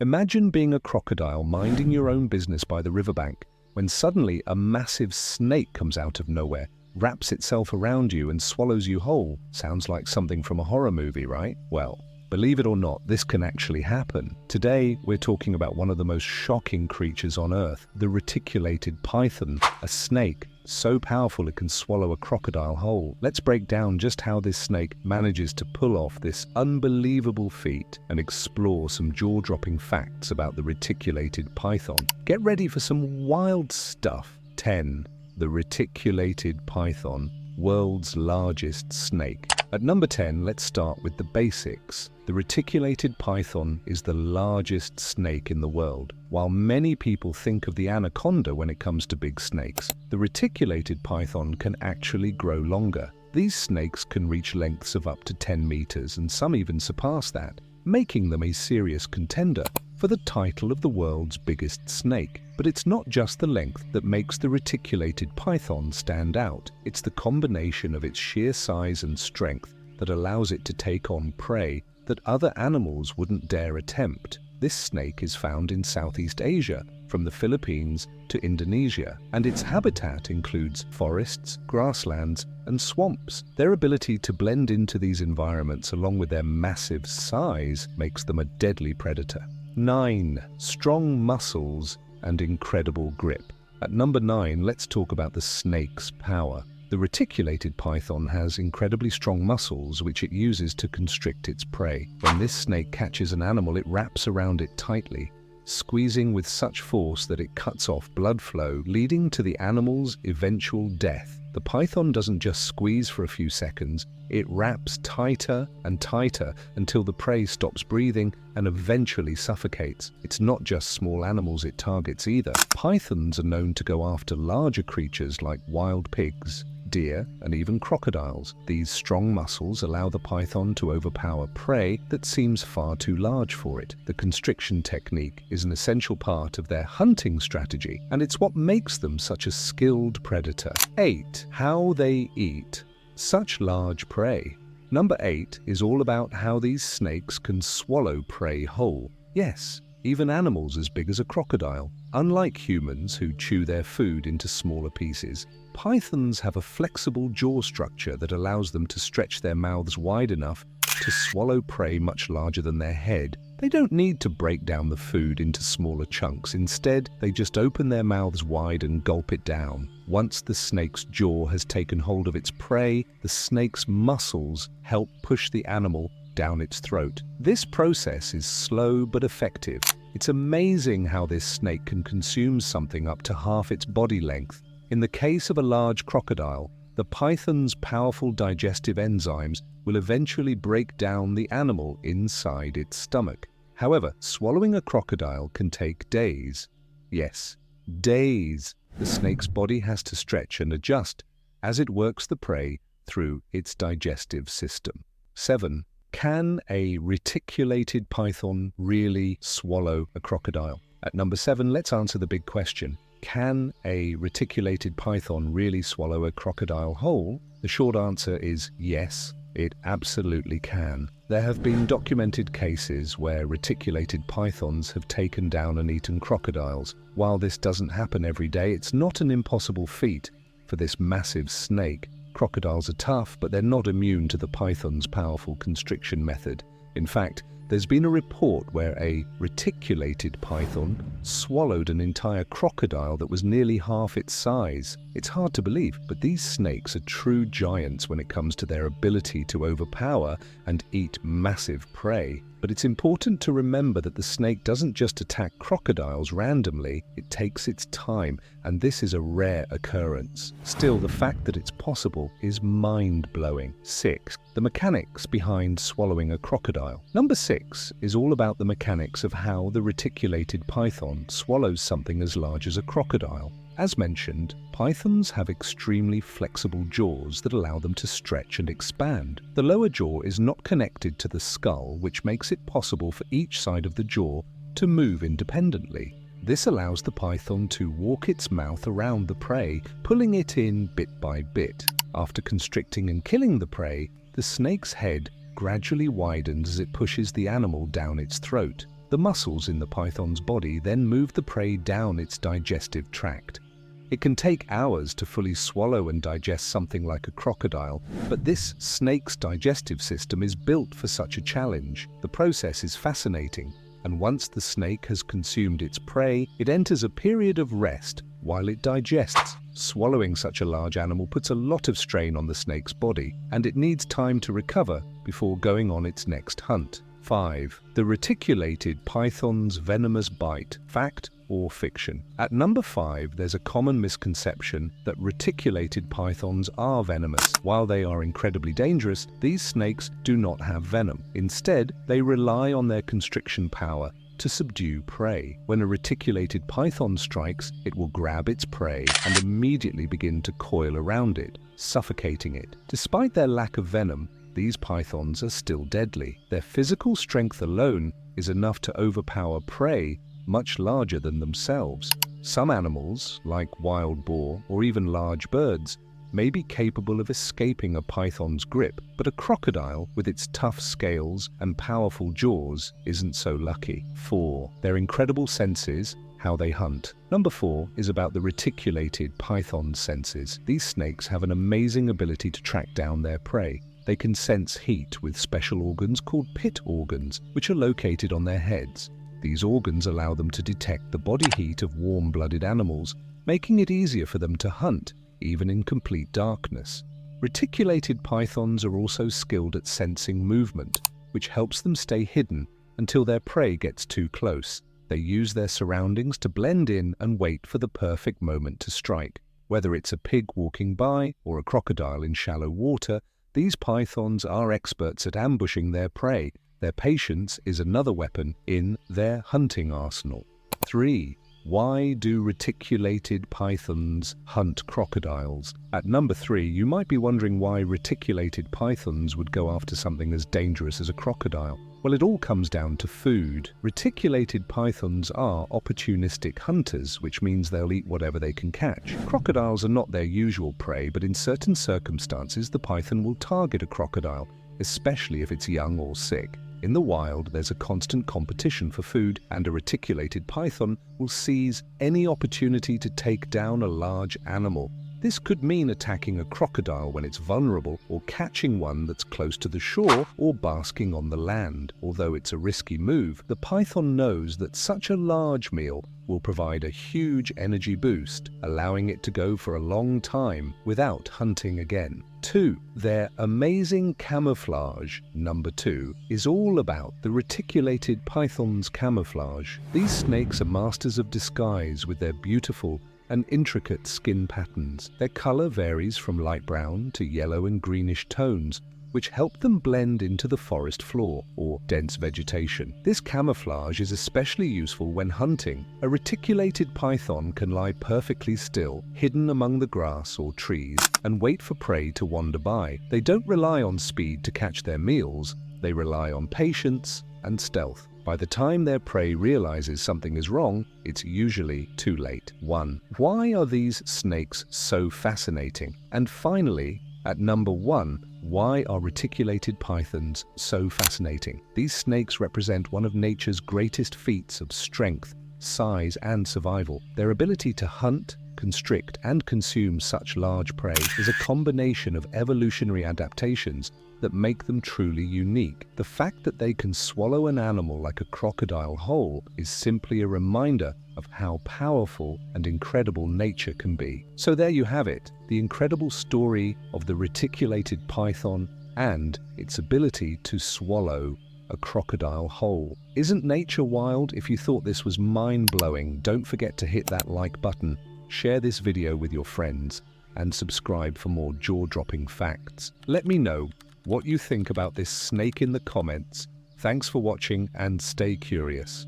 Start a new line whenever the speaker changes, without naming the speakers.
Imagine being a crocodile minding your own business by the riverbank, when suddenly a massive snake comes out of nowhere, wraps itself around you and swallows you whole. Sounds like something from a horror movie, right? Well, believe it or not, this can actually happen. Today, we're talking about one of the most shocking creatures on Earth, the reticulated python, a snake so powerful it can swallow a crocodile whole. Let's break down just how this snake manages to pull off this unbelievable feat and explore some jaw-dropping facts about the reticulated python. Get ready for some wild stuff. 10. The reticulated python, world's largest snake. At number 10, let's start with the basics. The reticulated python is the largest snake in the world. While many people think of the anaconda when it comes to big snakes, the reticulated python can actually grow longer. These snakes can reach lengths of up to 10 meters, and some even surpass that, making them a serious contender for the title of the world's biggest snake. But it's not just the length that makes the reticulated python stand out. It's the combination of its sheer size and strength that allows it to take on prey that other animals wouldn't dare attempt. This snake is found in Southeast Asia, from the Philippines to Indonesia, and its habitat includes forests, grasslands, and swamps. Their ability to blend into these environments along with their massive size makes them a deadly predator. 9. Strong muscles and incredible grip. At number 9, let's talk about the snake's power. The reticulated python has incredibly strong muscles which it uses to constrict its prey. When this snake catches an animal, it wraps around it tightly, squeezing with such force that it cuts off blood flow, leading to the animal's eventual death. The python doesn't just squeeze for a few seconds, it wraps tighter and tighter until the prey stops breathing and eventually suffocates. It's not just small animals it targets either. Pythons are known to go after larger creatures like wild pigs, deer, and even crocodiles. These strong muscles allow the python to overpower prey that seems far too large for it. The constriction technique is an essential part of their hunting strategy, and it's what makes them such a skilled predator. 8. How they eat such large prey. Number 8 is all about how these snakes can swallow prey whole. Yes, even animals as big as a crocodile. Unlike humans who chew their food into smaller pieces, pythons have a flexible jaw structure that allows them to stretch their mouths wide enough to swallow prey much larger than their head. They don't need to break down the food into smaller chunks. Instead, they just open their mouths wide and gulp it down. Once the snake's jaw has taken hold of its prey, the snake's muscles help push the animal down its throat. This process is slow but effective. It's amazing how this snake can consume something up to half its body length. In the case of a large crocodile, the python's powerful digestive enzymes will eventually break down the animal inside its stomach. However, swallowing a crocodile can take days. Yes, days. The snake's body has to stretch and adjust as it works the prey through its digestive system. 7. Can a reticulated python really swallow a crocodile? At number 7, let's answer the big question. Can a reticulated python really swallow a crocodile whole? The short answer is yes, it absolutely can. There have been documented cases where reticulated pythons have taken down and eaten crocodiles. While this doesn't happen every day, it's not an impossible feat for this massive snake. Crocodiles are tough, but they're not immune to the python's powerful constriction method. In fact, there's been a report where a reticulated python swallowed an entire crocodile that was nearly half its size. It's hard to believe, but these snakes are true giants when it comes to their ability to overpower and eat massive prey. But it's important to remember that the snake doesn't just attack crocodiles randomly, it takes its time, and this is a rare occurrence. Still, the fact that it's possible is mind-blowing. 6. The mechanics behind swallowing a crocodile. Number 6 is all about the mechanics of how the reticulated python swallows something as large as a crocodile. As mentioned, pythons have extremely flexible jaws that allow them to stretch and expand. The lower jaw is not connected to the skull, which makes it possible for each side of the jaw to move independently. This allows the python to walk its mouth around the prey, pulling it in bit by bit. After constricting and killing the prey, the snake's head gradually widens as it pushes the animal down its throat. The muscles in the python's body then move the prey down its digestive tract. It can take hours to fully swallow and digest something like a crocodile, but this snake's digestive system is built for such a challenge. The process is fascinating, and once the snake has consumed its prey, it enters a period of rest while it digests. Swallowing such a large animal puts a lot of strain on the snake's body, and it needs time to recover before going on its next hunt. 5. The reticulated python's venomous bite. Fact or fiction? At number 5, there's a common misconception that reticulated pythons are venomous. While they are incredibly dangerous, these snakes do not have venom. Instead, they rely on their constriction power to subdue prey. When a reticulated python strikes, it will grab its prey and immediately begin to coil around it, suffocating it. Despite their lack of venom, these pythons are still deadly. Their physical strength alone is enough to overpower prey much larger than themselves. Some animals, like wild boar or even large birds, may be capable of escaping a python's grip, but a crocodile, with its tough scales and powerful jaws, isn't so lucky. 4. Their incredible senses. How they hunt. Number 4 is about the reticulated python's senses. These snakes have an amazing ability to track down their prey. They can sense heat with special organs called pit organs, which are located on their heads. These organs allow them to detect the body heat of warm-blooded animals, making it easier for them to hunt, even in complete darkness. Reticulated pythons are also skilled at sensing movement, which helps them stay hidden until their prey gets too close. They use their surroundings to blend in and wait for the perfect moment to strike. Whether it's a pig walking by or a crocodile in shallow water, these pythons are experts at ambushing their prey. Their patience is another weapon in their hunting arsenal. 3. Why do reticulated pythons hunt crocodiles? At number 3, you might be wondering why reticulated pythons would go after something as dangerous as a crocodile. Well, it all comes down to food. Reticulated pythons are opportunistic hunters, which means they'll eat whatever they can catch. Crocodiles are not their usual prey, but in certain circumstances, the python will target a crocodile, especially if it's young or sick. In the wild, there's a constant competition for food, and a reticulated python will seize any opportunity to take down a large animal. This could mean attacking a crocodile when it's vulnerable, or catching one that's close to the shore, or basking on the land. Although it's a risky move, the python knows that such a large meal will provide a huge energy boost, allowing it to go for a long time without hunting again. 2. Their amazing camouflage. Number 2 is all about the reticulated python's camouflage. These snakes are masters of disguise with their beautiful and intricate skin patterns. Their color varies from light brown to yellow and greenish tones, which help them blend into the forest floor or dense vegetation. This camouflage is especially useful when hunting. A reticulated python can lie perfectly still, hidden among the grass or trees, and wait for prey to wander by. They don't rely on speed to catch their meals, they rely on patience and stealth. By the time their prey realizes something is wrong, it's usually too late. 1. Why are these snakes so fascinating? And finally, at number 1, why are reticulated pythons so fascinating? These snakes represent one of nature's greatest feats of strength, size, and survival. Their ability to hunt, constrict, and consume such large prey is a combination of evolutionary adaptations that make them truly unique. The fact that they can swallow an animal like a crocodile whole is simply a reminder of how powerful and incredible nature can be. So there you have it, the incredible story of the reticulated python and its ability to swallow a crocodile whole. Isn't nature wild? If you thought this was mind-blowing, don't forget to hit that like button, share this video with your friends, and subscribe for more jaw-dropping facts. Let me know what you think about this snake in the comments. Thanks for watching and stay curious.